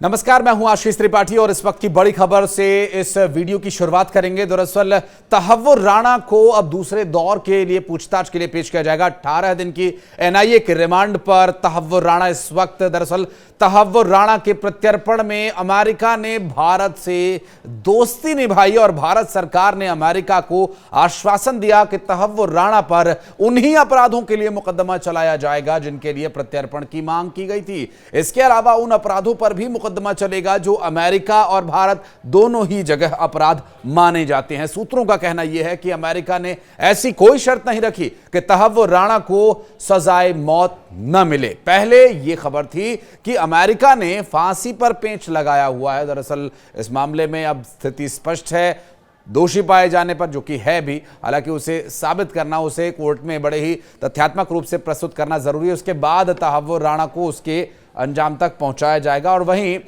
नमस्कार, मैं हूं आशीष त्रिपाठी और इस वक्त की बड़ी खबर से इस वीडियो की शुरुआत करेंगे। दरअसल तहव्वुर राणा को अब दूसरे दौर के लिए पूछताछ के लिए पेश किया जाएगा। 18 दिन की एनआईए के रिमांड पर तहव्वुर राणा इस वक्त दरअसल तहव्वुर राणा के प्रत्यर्पण में अमेरिका ने भारत से दोस्ती निभाई और भारत सरकार ने अमेरिका को आश्वासन दिया कि तहव्वुर राणा पर उन्हीं अपराधों के लिए मुकदमा चलाया जाएगा जिनके लिए प्रत्यर्पण की मांग की गई थी। इसके अलावा उन अपराधों पर भी मुकदमा चलेगा जो अमेरिका और भारत दोनों ही जगह अपराध माने जाते हैं। सूत्रों का कहना यह है कि अमेरिका ने ऐसी कोई शर्त नहीं रखी कि तहव्वुर राणा को सजाए मौत न मिले। पहले यह खबर थी कि अमेरिका ने फांसी पर पेंच लगाया हुआ है। दरअसल इस मामले में अब स्थिति स्पष्ट है। दोषी पाए जाने पर, जो कि है भी, हालांकि उसे साबित करना, उसे कोर्ट में बड़े ही तथ्यात्मक रूप से प्रस्तुत करना जरूरी है। उसके बाद तहव्वुर राणा को उसके अंजाम तक पहुंचाया जाएगा। और वहीं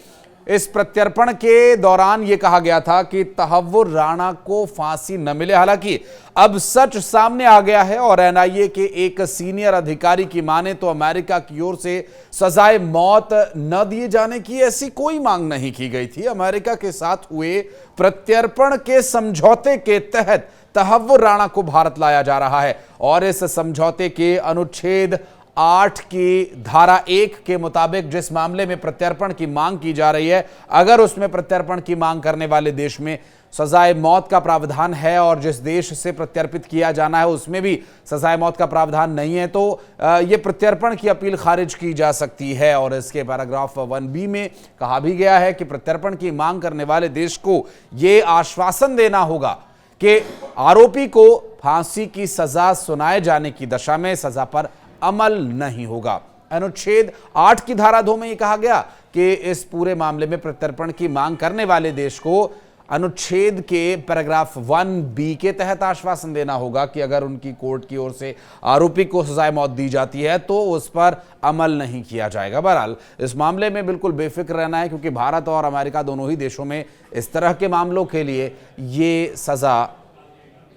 इस प्रत्यर्पण के दौरान यह कहा गया था कि तहव्वुर राणा को फांसी न मिले। हालांकि अब सच सामने आ गया है और एनआईए के एक सीनियर अधिकारी की माने तो अमेरिका की ओर से सजाए मौत न दिए जाने की ऐसी कोई मांग नहीं की गई थी। अमेरिका के साथ हुए प्रत्यर्पण के समझौते के तहत तहव्वुर राणा को भारत लाया जा रहा है और इस समझौते के अनुच्छेद 8 की धारा 1 के मुताबिक जिस मामले में प्रत्यर्पण की मांग की जा रही है, अगर उसमें प्रत्यर्पण की मांग करने वाले देश में सजाए मौत का प्रावधान है और जिस देश से प्रत्यर्पित किया जाना है उसमें भी सजाए मौत का प्रावधान नहीं है, तो यह प्रत्यर्पण की अपील खारिज की जा सकती है। और इसके पैराग्राफ 1B में कहा भी गया है कि प्रत्यर्पण की मांग करने वाले देश को यह आश्वासन देना होगा कि आरोपी को फांसी की सजा सुनाए जाने की दशा में सजा पर अमल नहीं होगा। अनुच्छेद 8 की धारा 2 में यह कहा गया कि इस पूरे मामले में प्रत्यर्पण की मांग करने वाले देश को अनुच्छेद के पैराग्राफ 1B के तहत आश्वासन देना होगा कि अगर उनकी कोर्ट की ओर से आरोपी को सजाए मौत दी जाती है तो उस पर अमल नहीं किया जाएगा। बहरहाल इस मामले में बिल्कुल बेफिक्र रहना है, क्योंकि भारत और अमेरिका दोनों ही देशों में इस तरह के मामलों के लिए ये सजा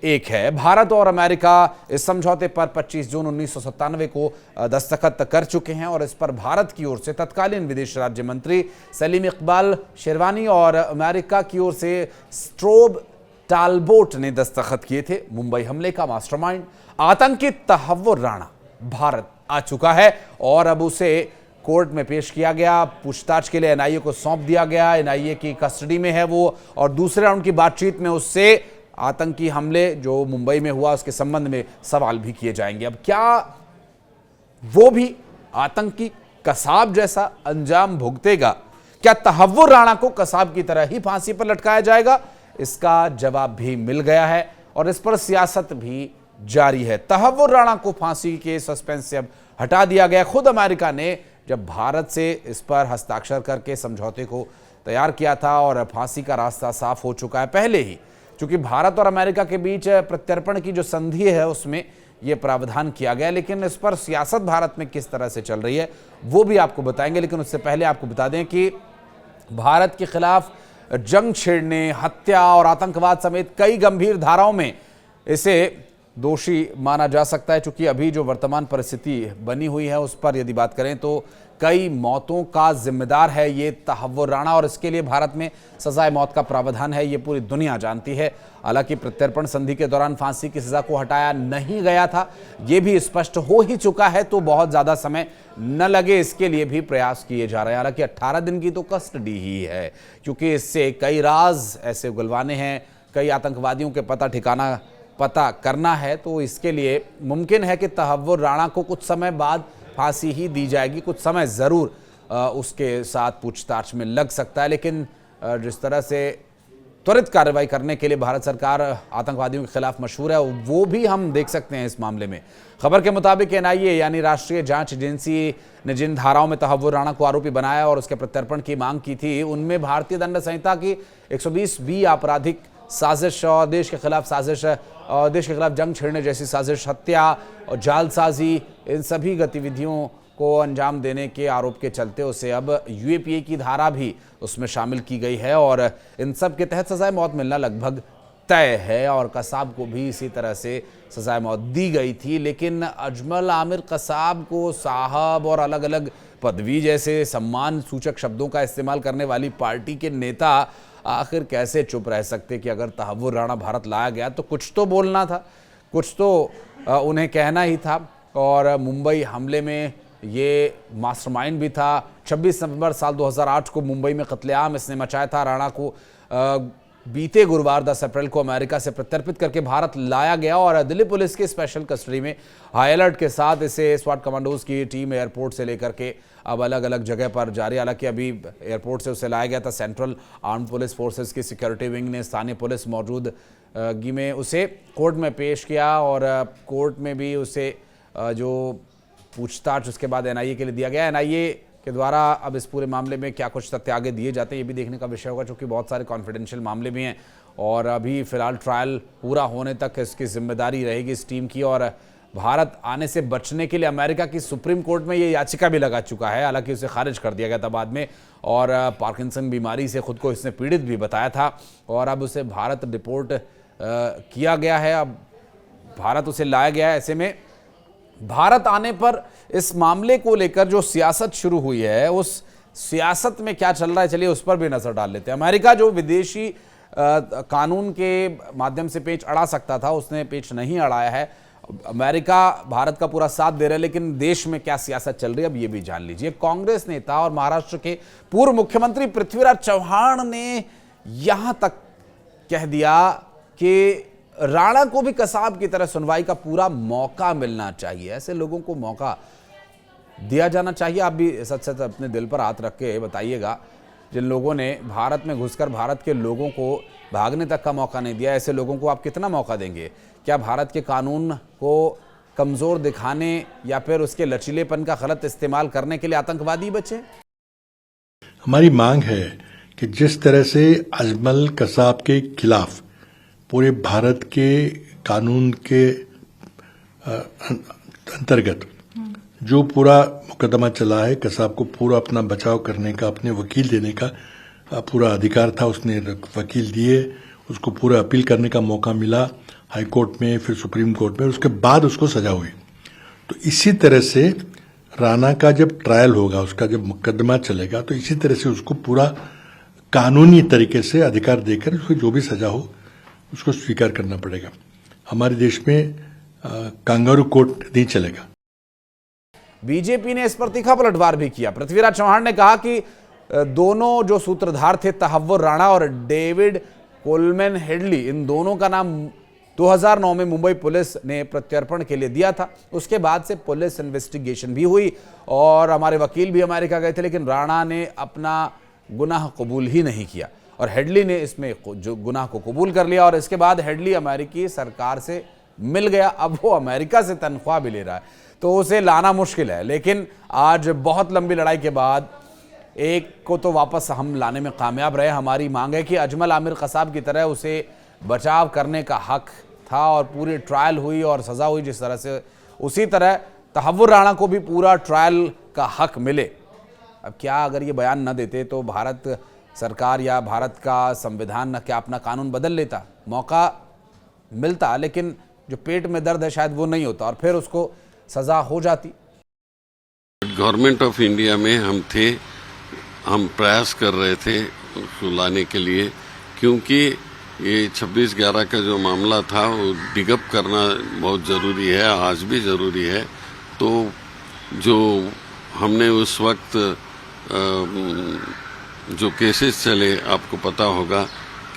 एक है। भारत और अमेरिका इस समझौते पर 25 जून 1997 को दस्तखत कर चुके हैं और इस पर भारत की ओर से तत्कालीन विदेश राज्य मंत्री सलीम इकबाल शेरवानी और अमेरिका की ओर से स्ट्रोब टालबोट ने दस्तखत किए थे। मुंबई हमले का मास्टरमाइंड आतंकी तहव्वुर राणा भारत आ चुका है और अब उसे कोर्ट में पेश किया गया। पूछताछ के लिए एनआईए को सौंप दिया गया। एनआईए की कस्टडी में है वो और दूसरे राउंड की बातचीत में उससे आतंकी हमले जो मुंबई में हुआ उसके संबंध में सवाल भी किए जाएंगे। अब क्या वो भी आतंकी कसाब जैसा अंजाम भुगतेगा? क्या तहव्वुर राणा को कसाब की तरह ही फांसी पर लटकाया जाएगा? इसका जवाब भी मिल गया है और इस पर सियासत भी जारी है। तहव्वुर राणा को फांसी के सस्पेंस से अब हटा दिया गया। खुद अमेरिका ने जब भारत से इस पर हस्ताक्षर करके समझौते को तैयार किया था और फांसी का रास्ता साफ हो चुका है पहले ही, क्योंकि भारत और अमेरिका के बीच प्रत्यर्पण की जो संधि है उसमें यह प्रावधान किया गया। लेकिन इस पर सियासत भारत में किस तरह से चल रही है वो भी आपको बताएंगे। लेकिन उससे पहले आपको बता दें कि भारत के खिलाफ जंग छेड़ने, हत्या और आतंकवाद समेत कई गंभीर धाराओं में इसे दोषी माना जा सकता है। चूंकि अभी जो वर्तमान परिस्थिति बनी हुई है उस पर यदि बात करें तो कई मौतों का जिम्मेदार है ये तहव्वुर राणा और इसके लिए भारत में सजाए मौत का प्रावधान है, ये पूरी दुनिया जानती है। हालांकि प्रत्यर्पण संधि के दौरान फांसी की सजा को हटाया नहीं गया था, ये भी स्पष्ट हो ही चुका है, तो बहुत ज्यादा समय न लगे इसके लिए भी प्रयास किए जा रहे हैं। हालांकि 18 दिन की तो कस्टडी ही है, क्योंकि इससे कई राज ऐसे उगलवाने हैं, कई आतंकवादियों के पता करना है, तो इसके लिए मुमकिन है कि तहव्वुर राणा को कुछ समय बाद फांसी ही दी जाएगी। कुछ समय ज़रूर उसके साथ पूछताछ में लग सकता है, लेकिन जिस तरह से त्वरित कार्रवाई करने के लिए भारत सरकार आतंकवादियों के खिलाफ मशहूर है वो भी हम देख सकते हैं इस मामले में। खबर के मुताबिक एनआईए यानी राष्ट्रीय जांच एजेंसी ने जिन धाराओं में तहव्वुर राणा को आरोपी बनाया और उसके प्रत्यर्पण की मांग की थी उनमें भारतीय दंड संहिता की 120B आपराधिक साजिश और देश के खिलाफ जंग छेड़ने जैसी साजिश, हत्या और जालसाजी, इन सभी गतिविधियों को अंजाम देने के आरोप के चलते उसे अब यूएपीए की धारा भी उसमें शामिल की गई है और इन सब के तहत सजाए मौत मिलना लगभग तय है। और कसाब को भी इसी तरह से सजाए मौत दी गई थी, लेकिन अजमल आमिर कसाब को साहब और अलग अलग पदवी जैसे सम्मान सूचक शब्दों का इस्तेमाल करने वाली पार्टी के नेता आखिर कैसे चुप रह सकते कि अगर तहव्वुर राणा भारत लाया गया तो कुछ तो बोलना था, कुछ तो उन्हें कहना ही था। और मुंबई हमले में ये मास्टरमाइंड भी था। 26 नवंबर साल 2008 को मुंबई में कत्लेआम इसने मचाया था। राणा को बीते गुरुवार 10 अप्रैल को अमेरिका से प्रत्यर्पित करके भारत लाया गया और दिल्ली पुलिस के स्पेशल कस्टडी में हाई अलर्ट के साथ इसे स्वाट कमांडोज की टीम एयरपोर्ट से लेकर के अब अलग अलग जगह पर जारी। हालांकि अभी एयरपोर्ट से उसे लाया गया था। सेंट्रल आर्म्ड पुलिस फोर्सेस की सिक्योरिटी विंग ने स्थानीय पुलिस मौजूदगी में उसे कोर्ट में पेश किया और कोर्ट में भी उसे जो पूछताछ उसके बाद एनआईए के लिए दिया गया। एनआईए के द्वारा अब इस पूरे मामले में क्या कुछ तथ्य आगे दिए जाते हैं ये भी देखने का विषय होगा, क्योंकि बहुत सारे कॉन्फिडेंशियल मामले भी हैं और अभी फिलहाल ट्रायल पूरा होने तक इसकी जिम्मेदारी रहेगी इस टीम की। और भारत आने से बचने के लिए अमेरिका की सुप्रीम कोर्ट में ये याचिका भी लगा चुका है, हालांकि उसे खारिज कर दिया गया था बाद में। और पार्किंसन बीमारी से खुद को इसने पीड़ित भी बताया था और अब उसे भारत डिपोर्ट किया गया है, अब भारत उसे लाया गया है। ऐसे में भारत आने पर इस मामले को लेकर जो सियासत शुरू हुई है उस सियासत में क्या चल रहा है, चलिए उस पर भी नजर डाल लेते हैं। अमेरिका जो विदेशी कानून के माध्यम से पेच अड़ा सकता था उसने पेच नहीं अड़ाया है। अमेरिका भारत का पूरा साथ दे रहा है, लेकिन देश में क्या सियासत चल रही है अब ये भी जान लीजिए। कांग्रेस नेता और महाराष्ट्र के पूर्व मुख्यमंत्री पृथ्वीराज चव्हाण ने यहां तक कह दिया कि राणा को भी कसाब की तरह सुनवाई का पूरा मौका मिलना चाहिए। ऐसे लोगों को मौका दिया जाना चाहिए। आप भी सच सच अपने दिल पर हाथ रख के बताइएगा, जिन लोगों ने भारत में घुसकर भारत के लोगों को भागने तक का मौका नहीं दिया, ऐसे लोगों को आप कितना मौका देंगे? क्या भारत के कानून को कमजोर दिखाने या फिर उसके लचीलेपन का गलत इस्तेमाल करने के लिए आतंकवादी बचे? हमारी मांग है कि जिस तरह से अजमल कसाब के खिलाफ पूरे भारत के कानून के अंतर्गत जो पूरा मुकदमा चला है, कसाब को पूरा अपना बचाव करने का, अपने वकील देने का पूरा अधिकार था, उसने वकील दिए, उसको पूरा अपील करने का मौका मिला हाई कोर्ट में, फिर सुप्रीम कोर्ट में, उसके बाद उसको सजा हुई। तो इसी तरह से राणा का जब ट्रायल होगा, उसका जब मुकदमा चलेगा, तो इसी तरह से उसको पूरा कानूनी तरीके से अधिकार देकर उसको जो भी सजा हो उसको स्वीकार करना पड़ेगा। हमारे देश में कांगारू कोर्ट नहीं चलेगा। बीजेपी ने इस पर तीखा पलटवार भी किया। पृथ्वीराज चव्हाण ने कहा कि दोनों जो सूत्रधार थे तहव्वुर राणा और डेविड कोलमैन हेडली, इन दोनों का नाम 2009 में मुंबई पुलिस ने प्रत्यर्पण के लिए दिया था। उसके बाद से पुलिस इन्वेस्टिगेशन भी हुई और हमारे वकील भी अमेरिका गए थे, लेकिन राणा ने अपना गुनाह कबूल ही नहीं किया और हेडली ने इसमें जो गुनाह को कबूल कर लिया और इसके बाद हेडली अमेरिकी सरकार से मिल गया। अब वो अमेरिका से तनख्वाह भी ले रहा है, तो उसे लाना मुश्किल है। लेकिन आज बहुत लंबी लड़ाई के बाद एक को तो वापस हम लाने में कामयाब रहे। हमारी मांग है कि अजमल आमिर कसाब की तरह उसे बचाव करने का हक था और पूरी ट्रायल हुई और सजा हुई जिस तरह से, उसी तरह तहव्वुर राणा को भी पूरा ट्रायल का हक मिले। अब क्या अगर ये बयान न देते तो भारत सरकार या भारत का संविधान क्या अपना कानून बदल लेता? मौका मिलता, लेकिन जो पेट में दर्द है शायद वो नहीं होता और फिर उसको सजा हो जाती। गवर्नमेंट ऑफ इंडिया में हम प्रयास कर रहे थे उसको लाने के लिए, क्योंकि ये 26/11 का जो मामला था वो डिगअप करना बहुत ज़रूरी है, आज भी ज़रूरी है। तो जो हमने उस वक्त जो केसेस चले, आपको पता होगा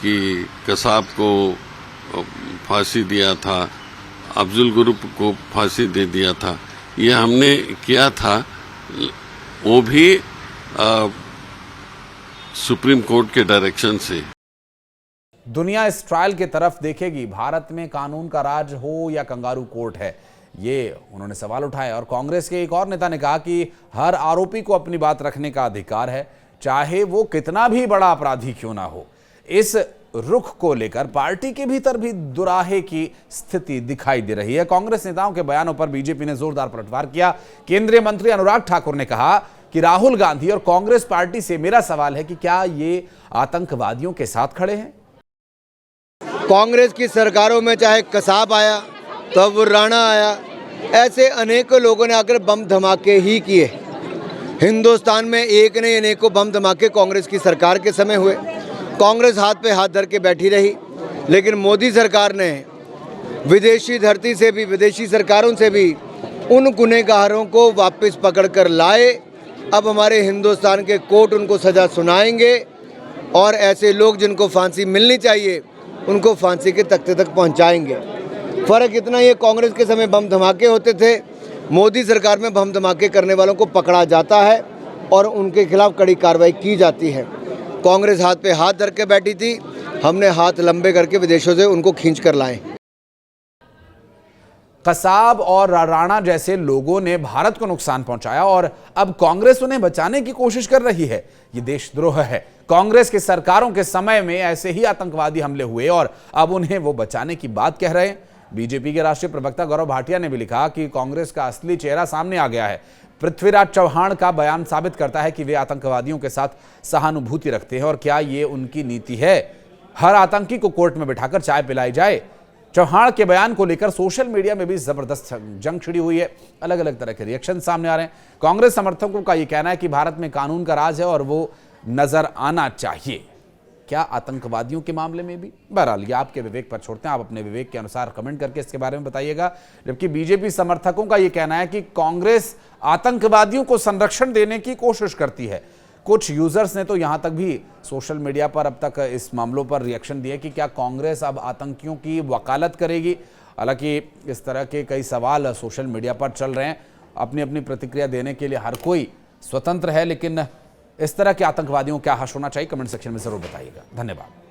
कि कसाब को फांसी दिया था, अफजल गुरु को फांसी दे दिया था, ये हमने किया था, वो भी सुप्रीम कोर्ट के डायरेक्शन से। दुनिया इस ट्रायल की तरफ देखेगी, भारत में कानून का राज हो या कंगारू कोर्ट है, ये उन्होंने सवाल उठाए। और कांग्रेस के एक और नेता ने कहा कि हर आरोपी को अपनी बात रखने का अधिकार है, चाहे वो कितना भी बड़ा अपराधी क्यों ना हो। इस रुख को लेकर पार्टी के भीतर भी दुराहे की स्थिति दिखाई दे रही है। कांग्रेस नेताओं के बयानों पर बीजेपी ने जोरदार पलटवार किया। केंद्रीय मंत्री अनुराग ठाकुर ने कहा कि राहुल गांधी और कांग्रेस पार्टी से मेरा सवाल है कि क्या ये आतंकवादियों के साथ खड़े हैं? कांग्रेस की सरकारों में चाहे कसाब आया, तहव्वुर राणा आया, ऐसे अनेकों लोगों ने आकर बम धमाके ही किए। हिंदुस्तान में एक नहीं अनेकों बम धमाके कांग्रेस की सरकार के समय हुए। कांग्रेस हाथ पे हाथ धर के बैठी रही, लेकिन मोदी सरकार ने विदेशी धरती से भी, विदेशी सरकारों से भी उन गुनहगारों को वापस पकड़ कर लाए। अब हमारे हिंदुस्तान के कोर्ट उनको सज़ा सुनाएंगे और ऐसे लोग जिनको फांसी मिलनी चाहिए उनको फांसी के तख्ते तक पहुंचाएंगे। फ़र्क इतना ही है, कांग्रेस के समय बम धमाके होते थे, मोदी सरकार में बम धमाके करने वालों को पकड़ा जाता है और उनके खिलाफ कड़ी कार्रवाई की जाती है। कांग्रेस हाथ पे हाथ धर के बैठी थी, हमने हाथ लंबे करके विदेशों से उनको खींच कर लाए। कसाब और राणा जैसे लोगों ने भारत को नुकसान पहुंचाया और अब कांग्रेस उन्हें बचाने की कोशिश कर रही है। ये देशद्रोह है। कांग्रेस की सरकारों के समय में ऐसे ही आतंकवादी हमले हुए और अब उन्हें वो बचाने की बात कह रहे हैं। बीजेपी के राष्ट्रीय प्रवक्ता गौरव भाटिया ने भी लिखा कि कांग्रेस का असली चेहरा सामने आ गया है। पृथ्वीराज चौहान का बयान साबित करता है कि वे आतंकवादियों के साथ सहानुभूति रखते हैं और क्या ये उनकी नीति है, हर आतंकी को कोर्ट में बिठाकर चाय पिलाई जाए। चौहान के बयान को लेकर सोशल मीडिया में भी जबरदस्त जंग छिड़ी हुई है। अलग अलग तरह के रिएक्शन सामने आ रहे हैं। कांग्रेस समर्थकों का यह कहना है कि भारत में कानून का राज है और वो नजर आना चाहिए। क्या आतंकवादियों के मामले में भी? बहरहाल ये आपके विवेक पर छोड़ते हैं, आप अपने विवेक के अनुसार कमेंट करके इसके बारे में बताइएगा। जबकि बीजेपी समर्थकों का यह कहना है कि कांग्रेस आतंकवादियों को संरक्षण देने की कोशिश करती है। कुछ यूजर्स ने तो यहां तक भी सोशल मीडिया पर अब तक इस मामलों पर रिएक्शन दिए कि क्या कांग्रेस अब आतंकियों की वकालत करेगी। हालांकि इस तरह के कई सवाल सोशल मीडिया पर चल रहे हैं। अपनी अपनी प्रतिक्रिया देने के लिए हर कोई स्वतंत्र है, लेकिन इस तरह के आतंकवादियों क्या हश होना चाहिए? कमेंट सेक्शन में जरूर बताइएगा। धन्यवाद।